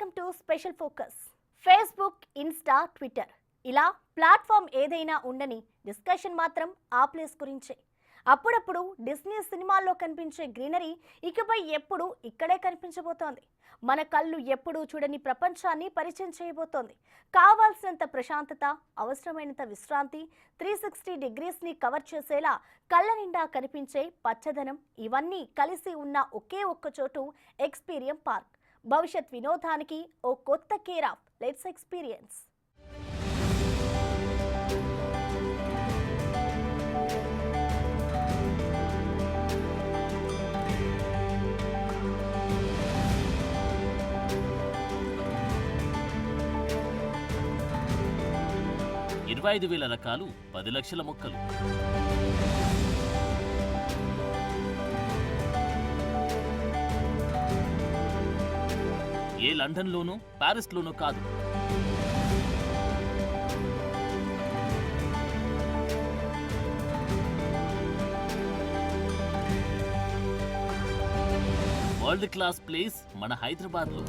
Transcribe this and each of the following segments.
Welcome to special focus. Facebook, Insta, Twitter ఇలా platform ఏదైనా ఉండని డిస్కషన్ మాత్రం ఆ ప్లేస్ గురించే. అప్పుడప్పుడు డిస్నీ సినిమాల్లో కనిపించే గ్రీనరీ ఇకపై ఎప్పుడు ఇక్కడే కనిపించబోతోంది. మన కళ్ళు ఎప్పుడూ చూడని ప్రపంచాన్ని పరిచయం చేయబోతోంది. కావాల్సినంత ప్రశాంతత, అవసరమైనంత విశ్రాంతి, 360 డిగ్రీస్ని కవర్ చేసేలా కళ్ళ నిండా కనిపించే పచ్చదనం, ఇవన్నీ కలిసి ఉన్న ఒకే ఒక్క చోటు ఎక్స్పీరియం పార్క్. భవిష్యత్ వినోదానికి ఓ కొత్త కేర్ ఆఫ్. Let's experience. ఇరవై 5,000 రకాలు, 10 లక్షల మొక్కలు. ఏ లండన్లోనూ, ప్యారిస్లోనూ కాదు, వరల్డ్ క్లాస్ ప్లేస్ మన హైదరాబాద్లో.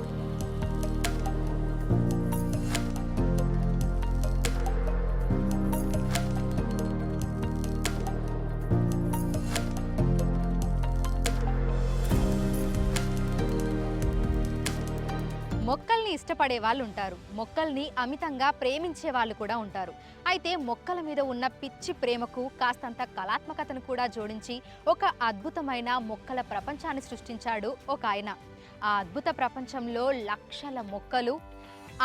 మొక్కల్ని ఇష్టపడే వాళ్ళు ఉంటారు, మొక్కల్ని అమితంగా ప్రేమించే వాళ్ళు కూడా ఉంటారు. అయితే మొక్కల మీద ఉన్న పిచ్చి ప్రేమకు కాస్తంత కళాత్మకతను కూడా జోడించి ఒక అద్భుతమైన మొక్కల ప్రపంచాన్ని సృష్టించాడు ఒక ఆయన. ఆ అద్భుత ప్రపంచంలో లక్షల మొక్కలు,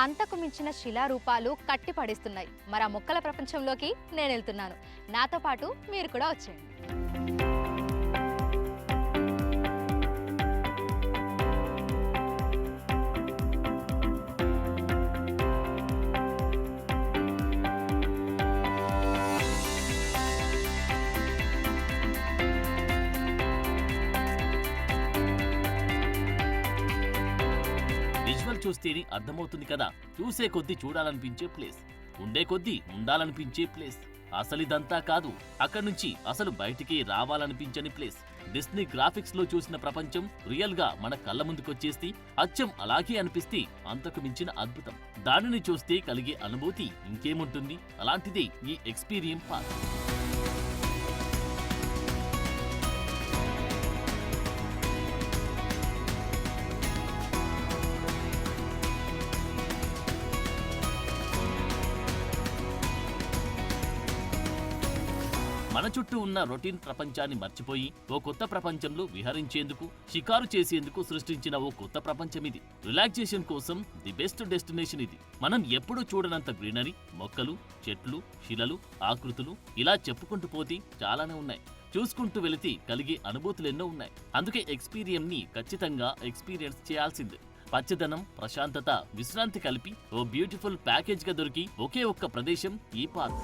అంతకు మించిన శిలారూపాలు కట్టి పడేస్తున్నాయి. మరి ఆ మొక్కల ప్రపంచంలోకి నేను వెళ్తున్నాను, నాతో పాటు మీరు కూడా వచ్చేయండి. విజువల్ చూస్తేనే అర్థమవుతుంది కదా, చూసే కొద్దీ చూడాలనిపించే ప్లేస్, ఉండే కొద్దీ ఉండాలనిపించే ప్లేస్. అసలిదంతా కాదు, అక్కడి నుంచి అసలు బయటికి రావాలనిపించని ప్లేస్. డిస్నీ గ్రాఫిక్స్ లో చూసిన ప్రపంచం రియల్ గా మన కళ్ళ ముందుకొచ్చేస్తే అచ్చం అలాగే అనిపిస్తే అంతకు మించిన అద్భుతం. దానిని చూస్తే కలిగే అనుభూతి ఇంకేముంటుంది. అలాంటిదే ఈ ఎక్స్పీరియం పార్క్. మన చుట్టూ ఉన్న రొటీన్ ప్రపంచాన్ని మర్చిపోయి ఓ కొత్త ప్రపంచంలో విహరించేందుకు, షికారు చేసేందుకు సృష్టించిన ఓ కొత్త ప్రపంచం ఇది. రిలాక్సేషన్ కోసం ది బెస్ట్ డెస్టినేషన్ ఇది. మనం ఎప్పుడూ చూడనంత గ్రీనరీ, మొక్కలు, చెట్లు, శిలలు, ఆకృతులు, ఇలా చెప్పుకుంటూ పోతే చాలానే ఉన్నాయి. చూసుకుంటూ వెళితే కలిగే అనుభూతులెన్నో ఉన్నాయి. అందుకే ఎక్స్పీరియం ని ఖచ్చితంగా ఎక్స్పీరియన్స్ చేయాల్సిందే. పచ్చదనం, ప్రశాంతత, విశ్రాంతి కలిపి ఓ బ్యూటిఫుల్ ప్యాకేజ్ గా దొరికి ఒకే ఒక్క ప్రదేశం ఈ పార్క్.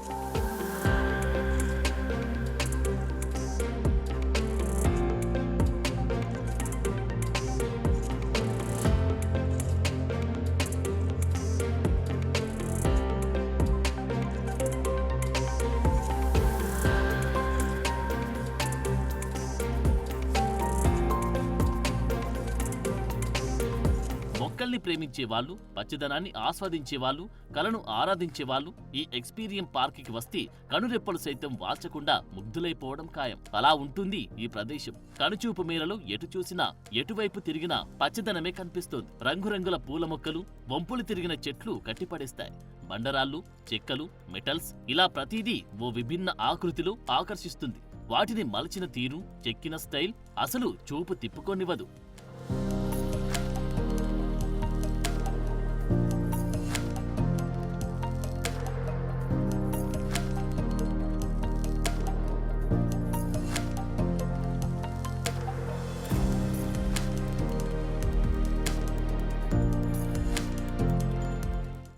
మొక్కల్ని ప్రేమించే వాళ్ళు, పచ్చదనాన్ని ఆస్వాదించే వాళ్ళు, కళను ఆరాధించే వాళ్ళు ఈ ఎక్స్పీరియం పార్క్ కి వస్తే కనురెప్పలు సైతం వాల్చకుండా ముగ్ధులైపోవడం ఖాయం. అలా ఉంటుంది ఈ ప్రదేశం. కనుచూపు మేరలో ఎటు చూసినా, ఎటువైపు తిరిగినా పచ్చదనమే కనిపిస్తోంది. రంగురంగుల పూల మొక్కలు, వంపులు తిరిగిన చెట్లు కట్టిపడేస్తాయి. బండరాళ్ళు, చెక్కలు, మెటల్స్, ఇలా ప్రతిదీ ఓ విభిన్న ఆకృతిలో ఆకర్షిస్తుంది. వాటిని మలచిన తీరు, చెక్కిన స్టైల్ అసలు చూపు తిప్పుకొనివ్వదు.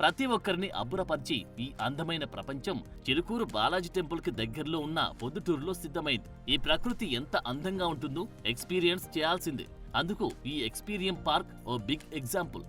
ప్రతి ఒక్కరిని అబ్బురపరిచి ఈ అందమైన ప్రపంచం చిలుకూరు బాలాజీ టెంపుల్ కి దగ్గరలో ఉన్న పొద్దుటూరులో సిద్ధమైంది. ఈ ప్రకృతి ఎంత అందంగా ఉంటుందో ఎక్స్పీరియన్స్ చేయాల్సిందే. అందుకు ఈ ఎక్స్పీరియం పార్క్ ఓ బిగ్ ఎగ్జాంపుల్.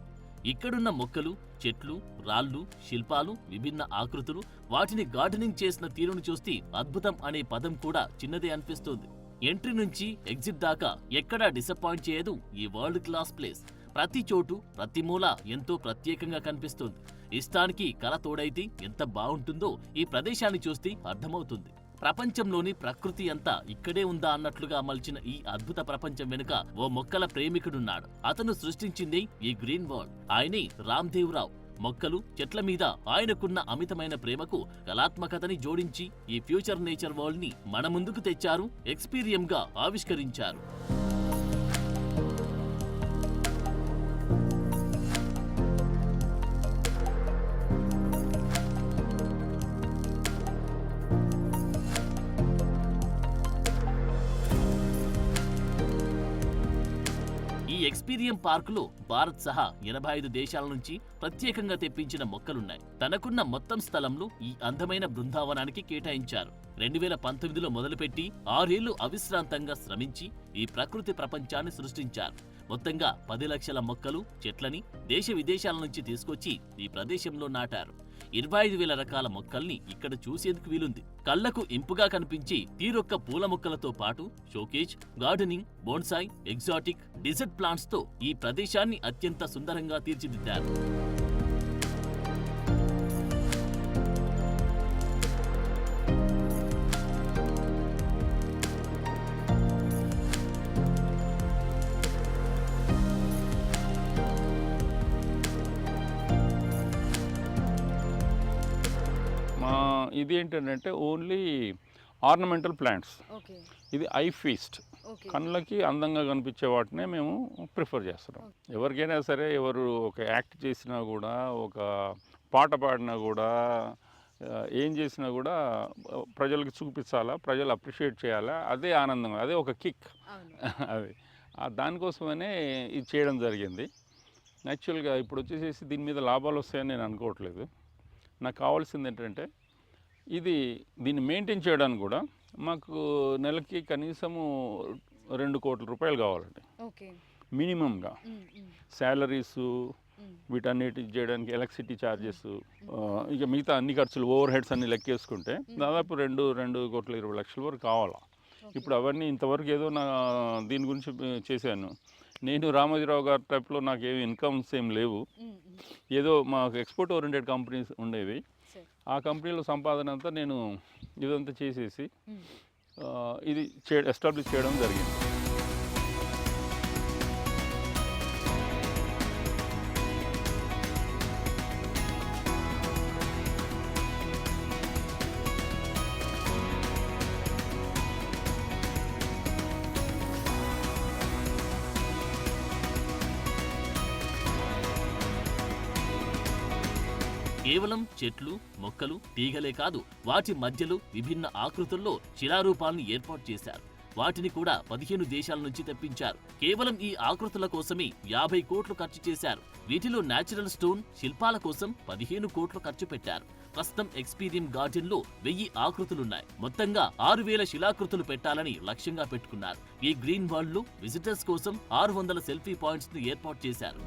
ఇక్కడున్న మొక్కలు, చెట్లు, రాళ్ళు, శిల్పాలు, విభిన్న ఆకృతులు, వాటిని గార్డెనింగ్ చేసిన తీరును చూస్తే అద్భుతం అనే పదం కూడా చిన్నదే అనిపిస్తుంది. ఎంట్రీ నుంచి ఎగ్జిట్ దాకా ఎక్కడా డిసప్పాయింట్ చేయదు ఈ వరల్డ్ క్లాస్ ప్లేస్. ప్రతి చోటు ప్రతి మూల ఎంతో ప్రత్యేకంగా కనిపిస్తుంది. ఇష్టానికి కళ తోడైతే ఎంత బాగుంటుందో ఈ ప్రదేశాన్ని చూస్తే అర్థమవుతుంది. ప్రపంచంలోని ప్రకృతి అంతా ఇక్కడే ఉందా అన్నట్లుగా మలిచిన ఈ అద్భుత ప్రపంచం వెనుక ఓ మొక్కల ప్రేమికుడున్నాడు. అతను సృష్టించింది ఈ గ్రీన్ వరల్డ్. ఆయనే రామ్దేవ్ రావు. మొక్కలు, చెట్ల మీద ఆయనకున్న అమితమైన ప్రేమకు కళాత్మకతని జోడించి ఈ ఫ్యూచర్ నేచర్ వరల్డ్ ని మన ముందుకు తెచ్చారు, ఎక్స్పీరియం గా ఆవిష్కరించారు. ఈ ఎక్స్పీరియం పార్కులో భారత్ సహా 85 దేశాల నుంచి ప్రత్యేకంగా తెప్పించిన మొక్కలున్నాయి. తనకున్న మొత్తం స్థలంలో ఈ అందమైన బృందావనానికి కేటాయించారు. 2019లో మొదలుపెట్టి 6 ఏళ్లు అవిశ్రాంతంగా శ్రమించి ఈ ప్రకృతి ప్రపంచాన్ని సృష్టించారు. మొత్తంగా 10 లక్షల మొక్కలు, చెట్లని దేశ విదేశాల నుంచి తీసుకొచ్చి ఈ ప్రదేశంలో నాటారు. 25,000 రకాల మొక్కల్ని ఇక్కడ చూసేందుకు వీలుంది. కళ్లకు ఇంపుగా కనిపించి తీరొక్క పూల మొక్కలతో పాటు showcase, gardening, bonsai, exotic, desert plants తో ఈ ప్రదేశాన్ని అత్యంత సుందరంగా తీర్చిదిద్దారు. ఇది ఏంటంటే ఓన్లీ ఆర్నమెంటల్ ప్లాంట్స్. ఇది ఐ ఫీస్ట్, కళ్ళకి అందంగా కనిపించే వాటినే మేము ప్రిఫర్ చేస్తున్నాం. ఎవరికైనా సరే, ఎవరు ఒక యాక్ట్ చేసినా కూడా, ఒక పాట పాడినా కూడా, ఏం చేసినా కూడా ప్రజలకు చూపించాలా, ప్రజలు అప్రిషియేట్ చేయాలా, అదే ఆనందం, అదే ఒక కిక్. అది దానికోసమనే ఇది చేయడం జరిగింది. యాక్చువల్గా ఇప్పుడు వచ్చేసేసి దీని మీద లాభాలు వస్తాయని నేను అనుకోవట్లేదు. నాకు కావాల్సింది ఏంటంటే దీన్ని మెయింటైన్ చేయడానికి కూడా మాకు నెలకి కనీసము 2 కోట్ల రూపాయలు కావాలండి మినిమంగా. శాలరీసు, వీటన్నిటి చేయడానికి ఎలక్ట్రిసిటీ ఛార్జెస్, ఇక మిగతా అన్ని ఖర్చులు, ఓవర్ హెడ్స్ అన్ని లెక్కేసుకుంటే దాదాపు 2 కోట్ల 20 లక్షల వరకు కావాలా. ఇప్పుడు అవన్నీ ఇంతవరకు ఏదో దీని గురించి చేశాను. నేను రామోజీరావు గారి టైప్లో నాకు ఏమి ఇన్కమ్స్ ఏం లేవు. ఏదో మాకు ఎక్స్పోర్ట్ ఓరియంటెడ్ కంపెనీస్ ఉండేవి. ఆ కంపెనీలో సంపాదన అంతా నేను ఇదంతా చేసేసి ఇది ఎస్టాబ్లిష్ చేయడం జరిగింది. కేవలం చెట్లు, మొక్కలు, తీగలే కాదు, వాటి మధ్యలో విభిన్న ఆకృతుల్లో శిలారూపాలను ఏర్పాటు చేశారు. వాటిని కూడా 15 దేశాల నుంచి తెప్పించారు. కేవలం ఈ ఆకృతుల కోసమే 50 కోట్లు ఖర్చు చేశారు. వీటిలో నేచురల్ స్టోన్ శిల్పాల కోసం 15 కోట్లు ఖర్చు పెట్టారు. ప్రస్తుతం ఎక్స్పీరియం గార్డెన్ లో 1000 ఆకృతులున్నాయి. మొత్తంగా 6000 శిలాకృతులు పెట్టాలని లక్ష్యంగా పెట్టుకున్నారు. ఈ గ్రీన్ వరల్డ్ లో విజిటర్స్ కోసం 600 సెల్ఫీ పాయింట్స్ ను ఏర్పాటు చేశారు.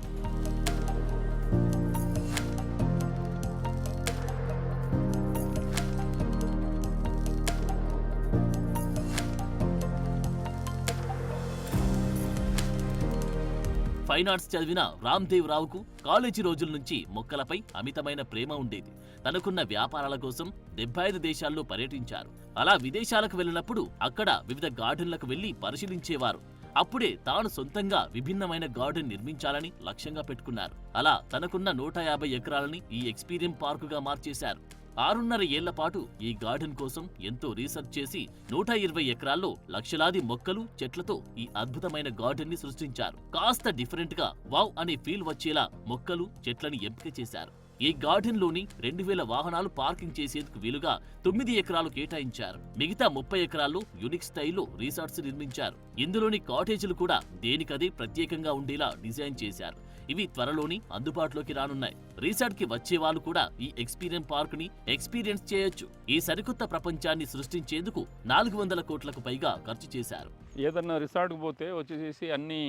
ఫైన్ ఆర్ట్స్ చదివిన రామ్దేవ్ రావుకు కాలేజీ రోజుల నుంచి మొక్కలపై అమితమైన ప్రేమ ఉండేది. తనకున్న వ్యాపారాల కోసం 75 దేశాల్లో పర్యటించారు. అలా విదేశాలకు వెళ్ళినప్పుడు అక్కడ వివిధ గార్డెన్లకు వెళ్లి పరిశీలించేవారు. అప్పుడే తాను సొంతంగా విభిన్నమైన గార్డెన్ నిర్మించాలని లక్ష్యంగా పెట్టుకున్నారు. అలా తనకున్న 150 ఎకరాలని ఈ ఎక్స్పీరియం పార్కుగా మార్చేశారు. 6.5 ఏళ్ల పాటు ఈ గార్డెన్ కోసం ఎంతో రీసెర్చ్ చేసి 120 ఎకరాల్లో లక్షలాది మొక్కలు, చెట్లతో ఈ అద్భుతమైన గార్డెన్ ని సృష్టించారు. కాస్త డిఫరెంట్ గా వావ్ అనే ఫీల్ వచ్చేలా మొక్కలు, చెట్లని ఎంపిక చేశారు. ఈ గార్డెన్ లోని 2000 వాహనాలు పార్కింగ్ చేసేందుకు వీలుగా 9 ఎకరాలు కేటాయించారు. మిగతా 30 ఎకరాల్లో యూనిక్ స్టైల్లో రిసార్ట్స్ నిర్మించారు. ఇందులోని కాటేజీలు కూడా దేనికదే ప్రత్యేకంగా ఉండేలా డిజైన్ చేశారు. ఇవి త్వరలోని అందుబాటులోకి రానున్నాయి. రిసార్ట్ కి వచ్చే వాళ్ళు కూడా ఈ ఎక్స్పీరియన్స్ పార్క్ ని ఎక్స్పీరియన్స్ చేయొచ్చు. ఈ సరికొత్త ప్రపంచాన్ని సృష్టించేందుకు 400 కోట్లకు పైగా ఖర్చు చేశారు. ఏదన్నా రిసార్ట్కి పోతే వచ్చేసి అన్ని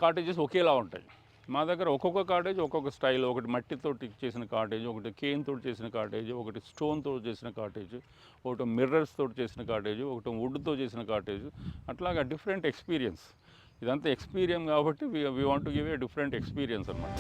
కాటేజెస్ ఒకేలా ఉంటాయి. మా దగ్గర ఒక్కొక్క కాటేజ్ ఒక్కొక్క స్టైల్, ఒకటి మట్టితో చేసిన కాటేజ్, ఒకటి కేన్ తోటి చేసిన కాటేజ్, ఒకటి స్టోన్ తోటి చేసిన కాటేజ్, ఒకటి మిర్రర్స్ తోటి చేసిన కాటేజ్, ఒకటి వుడ్తో చేసిన కాటేజ్, అట్లాగా డిఫరెంట్ ఎక్స్పీరియన్స్. ఇదంతా ఎక్స్పీరియన్స్ కాబట్టి we want to give a different experience అనమాట.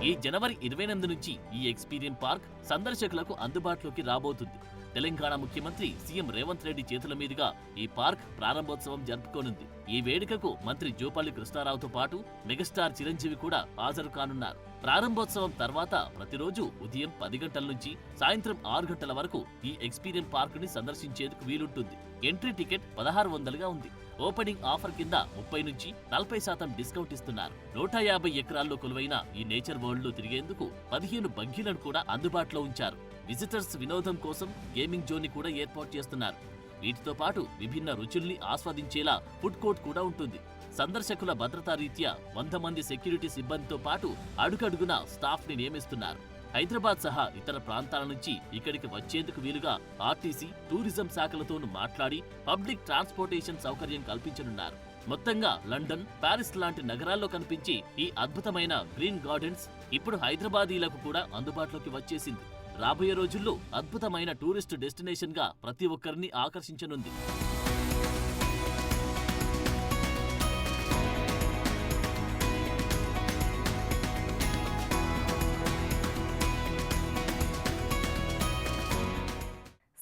ఈ జనవరి 28 నుంచి ఈ ఎక్స్పీరియన్ పార్క్ సందర్శకులకు అందుబాటులోకి రాబోతుంది. తెలంగాణ ముఖ్యమంత్రి సీఎం రేవంత్ రెడ్డి చేతుల మీదుగా ఈ పార్క్ ప్రారంభోత్సవం జరుపుకోనుంది. ఈ వేడుకకు మంత్రి జూపల్లి కృష్ణారావుతో పాటు మెగాస్టార్ చిరంజీవి కూడా హాజరు కానున్నారు. ప్రారంభోత్సవం తర్వాత ప్రతిరోజు ఉదయం 10 గంటల నుంచి సాయంత్రం 6 గంటల వరకు ఈ ఎక్స్పీరియన్ పార్క్ ని సందర్శించేందుకు వీలుంటుంది. ఎంట్రీ టికెట్ 1600గా ఉంది. ఓపెనింగ్ ఆఫర్ కింద 30 నుంచి 40% డిస్కౌంట్ ఇస్తున్నారు. 150 ఎకరాల్లో కొలువైన ఈ నేచర్ వరల్డ్ లో తిరిగేందుకు 15 బగ్గీలను కూడా అందుబాటులో ఉంచారు. విజిటర్స్ వినోదం కోసం గేమింగ్ జోన్ ని కూడా ఏర్పాటు చేస్తున్నారు. వీటితో పాటు విభిన్న రుచుల్ని ఆస్వాదించేలా ఫుడ్ కోర్ట్ కూడా ఉంటుంది. సందర్శకుల భద్రతా రీత్యా 100 మంది సెక్యూరిటీ సిబ్బందితో పాటు అడుగడుగునా స్టాఫ్ ని నియమిస్తున్నారు. హైదరాబాద్ సహా ఇతర ప్రాంతాల నుంచి ఇక్కడికి వచ్చేందుకు వీలుగా ఆర్టీసీ, టూరిజం శాఖలతోనూ మాట్లాడి పబ్లిక్ ట్రాన్స్పోర్టేషన్ సౌకర్యం కల్పించనున్నారు. మొత్తంగా లండన్, ప్యారిస్ లాంటి నగరాల్లో కనిపించి ఈ అద్భుతమైన గ్రీన్ గార్డెన్స్ ఇప్పుడు హైదరాబాదీలకు కూడా అందుబాటులోకి వచ్చేసింది. రాబోయే రోజుల్లో అద్భుతమైన టూరిస్ట్ డెస్టినేషన్ గా ప్రతి ఒక్కరిని ఆకర్షించనుంది.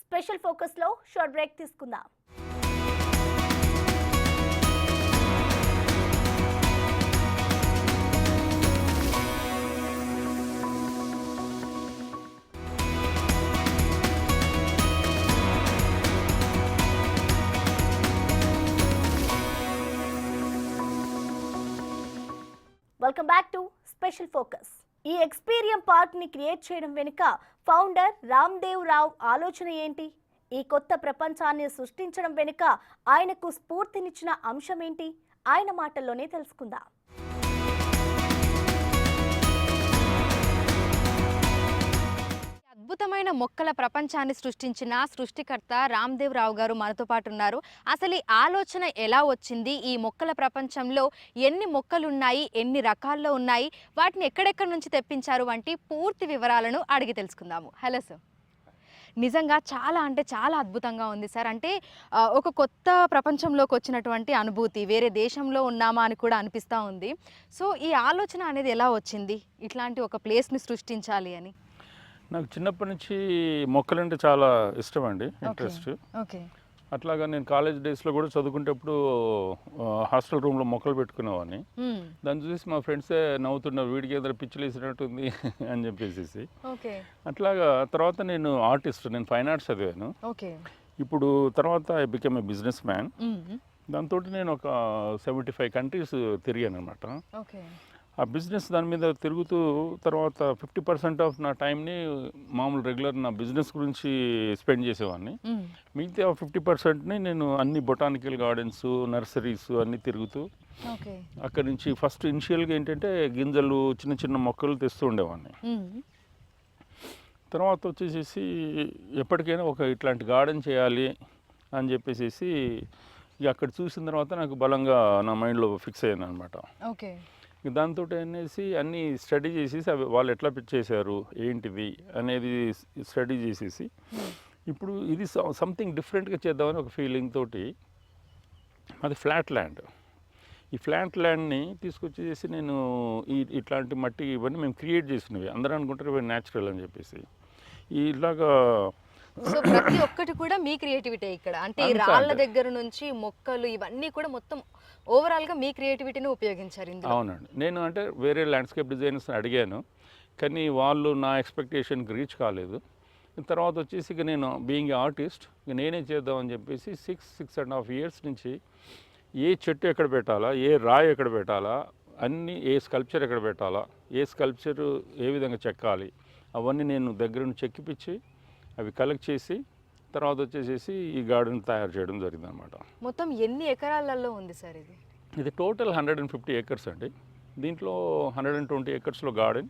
స్పెషల్ ఫోకస్ లో షార్ట్ బ్రేక్ తీసుకుందాం. Welcome back to special focus. ఈ ఎక్స్పీరియన్ పార్క్ ని క్రియేట్ చేయడం వెనుక ఫౌండర్ రామ్దేవ్ రావ్ ఆలోచన ఏంటి? ఈ కొత్త ప్రపంచాన్ని సృష్టించడం వెనుక ఆయనకు స్ఫూర్తినిచ్చిన అంశం ఏంటి? ఆయన మాటల్లోనే తెలుసుకుందాం. అద్భుతమైన మొక్కల ప్రపంచాన్ని సృష్టించిన సృష్టికర్త రామ్దేవ్ రావు గారు మనతో పాటు ఉన్నారు. అసలు ఈ ఆలోచన ఎలా వచ్చింది? ఈ మొక్కల ప్రపంచంలో ఎన్ని మొక్కలు ఉన్నాయి, ఎన్ని రకాల్లో ఉన్నాయి, వాటిని ఎక్కడెక్కడి నుంచి తెప్పించారు వంటి పూర్తి వివరాలను అడిగి తెలుసుకుందాము. Hello sir. నిజంగా చాలా అంటే చాలా అద్భుతంగా ఉంది సార్. అంటే ఒక కొత్త ప్రపంచంలోకి వచ్చినటువంటి అనుభూతి, వేరే దేశంలో ఉన్నామా అని కూడా అనిపిస్తూ ఉంది. సో ఈ ఆలోచన అనేది ఎలా వచ్చింది ఇట్లాంటి ఒక ప్లేస్ని సృష్టించాలి అని? నాకు చిన్నప్పటి నుంచి మొక్కలంటే చాలా ఇష్టం అండి, ఇంట్రెస్ట్. ఓకే. అట్లాగా నేను కాలేజ్ డేస్లో కూడా చదువుకునేటప్పుడు హాస్టల్ రూమ్లో మొక్కలు పెట్టుకునేవాడిని. దాన్ని చూసి మా ఫ్రెండ్సే నవ్వుతున్నారు, వీడికి ఏదైనా పిచ్చిలు వేసినట్టుంది అని చెప్పేసి. అట్లాగా తర్వాత నేను ఆర్టిస్ట్, నేను ఫైన్ ఆర్ట్స్ చదివాను. ఇప్పుడు తర్వాత I become a business man. దాంతో నేను ఒక 75 కంట్రీస్ తిరిగాను అనమాట. ఆ బిజినెస్ దాని మీద తిరుగుతూ తర్వాత 50% ఆఫ్ నా టైంని మామూలు రెగ్యులర్ నా బిజినెస్ గురించి స్పెండ్ చేసేవాడిని. మిగతా 50%ని నేను అన్ని బొటానికల్ గార్డెన్స్, నర్సరీస్ అన్నీ తిరుగుతూ అక్కడి నుంచి ఫస్ట్ ఇనిషియల్గా ఏంటంటే గింజలు, చిన్న చిన్న మొక్కలు తెస్తూ ఉండేవాడిని. తర్వాత వచ్చేసేసి ఎప్పటికైనా ఒక ఇట్లాంటి గార్డెన్ చేయాలి అని చెప్పేసి అక్కడ చూసిన తర్వాత నాకు బలంగా నా మైండ్లో ఫిక్స్ అయ్యాను అనమాట. దాంతో అనేసి అన్నీ స్టడీ చేసేసి అవి వాళ్ళు ఎట్లా చేశారు ఏంటిది అనేది స్టడీ చేసేసి ఇప్పుడు ఇది సంథింగ్ డిఫరెంట్గా చేద్దామని ఒక ఫీలింగ్ తోటి, అది ఫ్లాట్ ల్యాండ్. ఈ ఫ్లాట్ ల్యాండ్ని తీసుకొచ్చేసి నేను ఇట్లాంటి మట్టి ఇవన్నీ మేము క్రియేట్ చేసినవి. అందరూ అనుకుంటారు ఇవి న్యాచురల్ అని చెప్పేసి. ఇలాగా ప్రతి ఒక్కటి కూడా మీ క్రియేటివిటీ ఇక్కడ. అంటే ఈ రాళ్ళ దగ్గర నుంచి మొక్కలు ఇవన్నీ కూడా మొత్తం ఓవరాల్గా మీ క్రియేటివిటీని ఉపయోగించారు ఇందులో. అవునండి. నేను అంటే వేరే ల్యాండ్స్కేప్ డిజైనర్స్ని అడిగాను, కానీ వాళ్ళు నా ఎక్స్పెక్టేషన్కి రీచ్ కాలేదు. తర్వాత వచ్చేసి ఇక నేను బీయింగ్ ఆర్టిస్ట్ ఇక నేనే చేద్దామని చెప్పేసి 6.5 ఇయర్స్ నుంచి ఏ చెట్టు ఎక్కడ పెట్టాలా, ఏ రాయి ఎక్కడ పెట్టాలా, అన్నీ ఏ స్కల్ప్చర్ ఎక్కడ పెట్టాలా, ఏ స్కల్ప్చర్ ఏ విధంగా చెక్కాలి, అవన్నీ నేను దగ్గర నుంచి చెక్కిపించి అవి కలెక్ట్ చేసి తర్వాత వచ్చేసేసి ఈ గార్డెన్ తయారు చేయడం జరిగింది అనమాట. మొత్తం ఎన్ని ఎకరాలలో ఉంది సార్ ఇది? ఇది టోటల్ 150 ఏకర్స్ అండి. దీంట్లో 120 ఏకర్స్లో గార్డెన్,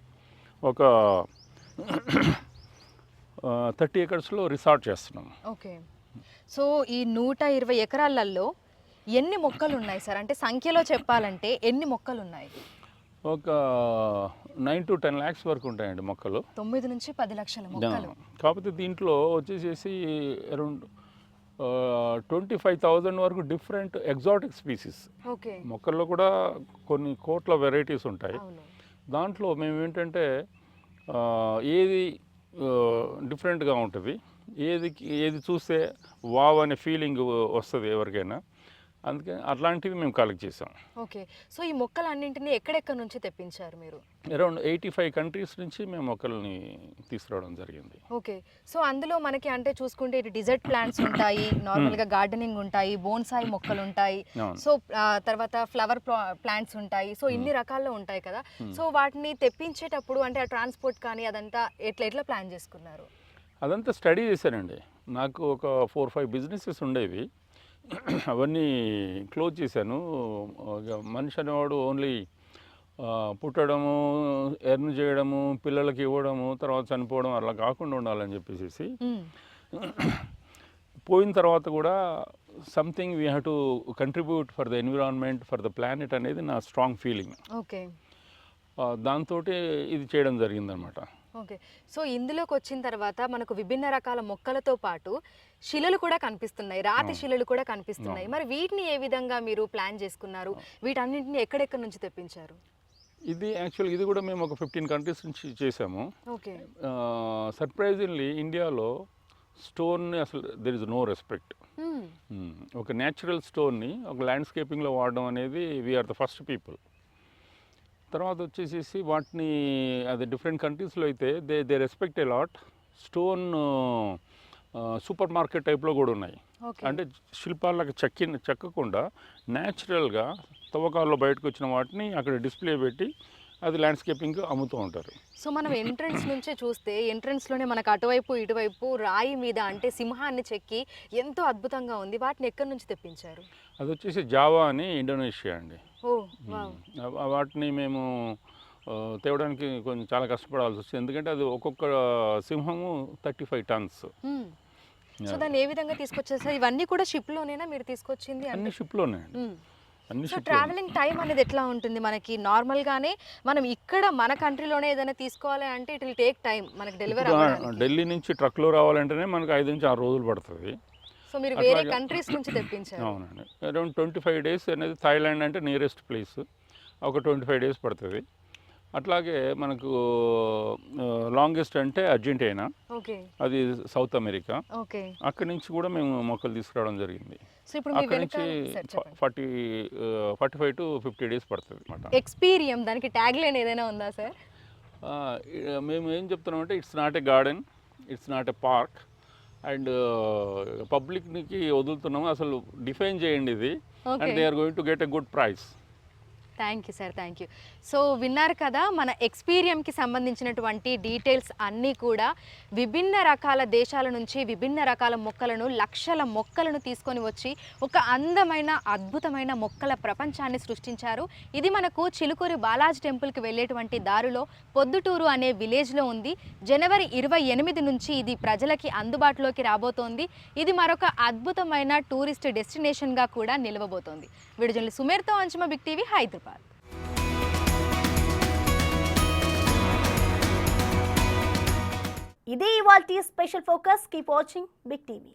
ఒక 30 ఏకర్స్లో రిసార్ట్ చేస్తున్నాం. ఓకే. సో ఈ 120 ఎకరాలలో ఎన్ని మొక్కలు ఉన్నాయి సార్? అంటే సంఖ్యలో చెప్పాలంటే ఎన్ని మొక్కలు ఉన్నాయి? ఒక 9 to 10 lakhs వరకు ఉంటాయండి మొక్కలు. 9 నుంచి 10 లక్షల మొక్కలు. కాకపోతే దీంట్లో వచ్చేసేసి అరౌండ్ 25,000 వరకు డిఫరెంట్ ఎగ్జాటిక్ స్పీసీస్. ఓకే. మొక్కల్లో కూడా కొన్ని కోట్ల వెరైటీస్ ఉంటాయి. అవును. దాంట్లో మేము ఏంటంటే ఏది డిఫరెంట్గా ఉంటుంది, ఏది చూస్తే వావ్ అనే ఫీలింగ్ వస్తుంది ఎవరికైనా, అందుకే అట్లాంటివి మేము కలెక్ట్ చేసాం. ఓకే. సో ఈ మొక్కలన్నింటినీ ఎక్కడెక్కడ నుంచి తెప్పించారు మీరు? అరౌండ్ 85 కంట్రీస్ నుంచి మేము మొక్కల్ని తీసుకురావడం జరిగింది. ఓకే. సో అందులో మనకి అంటే చూసుకుంటే ఇటు డిజర్ట్ ప్లాంట్స్ ఉంటాయి, నార్మల్గా గార్డెనింగ్ ఉంటాయి, బోన్సాయి మొక్కలు ఉంటాయి, సో తర్వాత ఫ్లవర్ ప్లాంట్స్ ఉంటాయి, సో ఇన్ని రకాల్లో ఉంటాయి కదా. సో వాటిని తెప్పించేటప్పుడు అంటే ఆ ట్రాన్స్పోర్ట్ కానీ అదంతా ఎట్లా ప్లాన్ చేసుకున్నారు? అదంతా స్టడీ చేశానండి. నాకు ఒక 4-5 బిజినెసెస్ ఉండేవి, అవన్నీ క్లోజ్ చేశాను. మనిషి అనేవాడు ఓన్లీ పుట్టడము, ఎర్న్ చేయడము, పిల్లలకి ఇవ్వడము, తర్వాత చనిపోవడం అలా కాకుండా ఉండాలని చెప్పేసి పోయిన తర్వాత కూడా something we have to contribute for the environment, for the planet అనేది నా స్ట్రాంగ్ ఫీలింగ్. ఓకే. దాంతో ఇది చేయడం జరిగిందనమాట. ఓకే. సో ఇందులోకి వచ్చిన తర్వాత మనకు విభిన్న రకాల మొక్కలతో పాటు శిలలు కూడా కనిపిస్తున్నాయి, రాతి శిలలు కూడా కనిపిస్తున్నాయి. మరి వీటిని ఏ విధంగా మీరు ప్లాన్ చేసుకున్నారు? వీటన్నింటిని ఎక్కడెక్కడ నుంచి తెప్పించారు? ఇది యాక్చువల్గా ఇది కూడా మేము ఒక 15 కంట్రీస్ నుంచి చేసాము. ఓకే. సర్ప్రైజింగ్లీ ఇండియాలో స్టోన్ని అసలు దెర్ ఇస్ నో రెస్పెక్ట్. ఒక న్యాచురల్ స్టోన్ని ఒక ల్యాండ్స్కేపింగ్లో వాడడం అనేది వీఆర్ ద ఫస్ట్ పీపుల్. తర్వాత వచ్చేసేసి వాటిని అది డిఫరెంట్ కంట్రీస్లో అయితే they respect a lot. Stone super market టైప్లో కూడా ఉన్నాయి. అంటే శిల్పాలకు చెక్కకుండా న్యాచురల్గా తవ్వకాల్లో బయటకు వచ్చిన వాటిని అక్కడ డిస్ప్లే పెట్టి అది ల్యాండ్స్కేపింగ్ అమ్ముతూ ఉంటారు. సో మనం ఎంట్రన్స్ నుంచే చూస్తే ఎంట్రన్స్లోనే మనకు అటువైపు ఇటువైపు రాయి మీద అంటే సింహాన్ని చెక్కి ఎంతో అద్భుతంగా ఉంది. వాటిని ఎక్కడి నుంచి తెప్పించారు? అది వచ్చేసి జావా అని ఇండోనేషియా అండి. వాటిని మేము తేవడానికి కొంచెం చాలా కష్టపడాల్సి వచ్చింది, ఎందుకంటే అది ఒక్కొక్క సింహము 35 tons. సో దాన్ని ఏ విధంగా తీసుకొచ్చేసారు? ఇవన్నీ కూడా షిప్లోనేనా మీరు తీసుకొచ్చింది? అన్ని షిప్లోనే. సో ట్రావెలింగ్ టైం అనేది ఎట్లా ఉంటుంది మనకి? నార్మల్గానే మనం ఇక్కడ మన కంట్రీలోనే ఏదైనా తీసుకోవాలి అంటే ఇట్ విల్ టేక్ టైం మనకి డెలివరీ అవ్వడానికి. ఢిల్లీ నుంచి ట్రక్లో రావాలంటేనే మనకు 5 నుంచి 6 రోజులు పడుతుంది. సో మీరు వేరే కంట్రీస్ నుంచి తెప్పించారు? అవునండి. అరౌండ్ 25 days అనేది థాయిలాండ్ అంటే నియరెస్ట్ ప్లేస్, ఒక 25 days పడుతుంది. అట్లాగే మనకు లాంగెస్ట్ అంటే అర్జెంటీనా, అది సౌత్ అమెరికా. అక్కడి నుంచి కూడా మేము మొక్కలు తీసుకురావడం జరిగింది. అక్కడి నుంచి 45 to 50 days పడుతుంది అన్నమాట. ఎక్స్పీరియం దానికి ట్యాగ్ లైన్ ఏదైనా ఉందా సార్? మేము ఏం చెప్తున్నామంటే it's not a garden, it's not a park, and పబ్లిక్కి వదులుతున్నాము, అసలు డిఫైన్ చేయండి ఇది, and they are going to get a good price. Thank you sir, thank you. So విన్నారు కదా, మన ఎక్స్పీరియంకి సంబంధించినటువంటి డీటెయిల్స్ అన్నీ కూడా విభిన్న రకాల దేశాల నుంచి విభిన్న రకాల మొక్కలను, లక్షల మొక్కలను తీసుకొని వచ్చి ఒక అందమైన అద్భుతమైన మొక్కల ప్రపంచాన్ని సృష్టించారు. ఇది మనకు చిలుకూరి బాలాజీ టెంపుల్కి వెళ్ళేటువంటి దారిలో పొద్దుటూరు అనే విలేజ్లో ఉంది. జనవరి 28 నుంచి ఇది ప్రజలకి అందుబాటులోకి రాబోతోంది. ఇది మరొక అద్భుతమైన టూరిస్ట్ డెస్టినేషన్గా కూడా నిలవబోతోంది. వీడియోని సుమేర్తో అంచుమ, బిగ్ టీవీ, హైదరాబాద్. ఇదే ఇవాల్టి special focus. Keep watching big TV.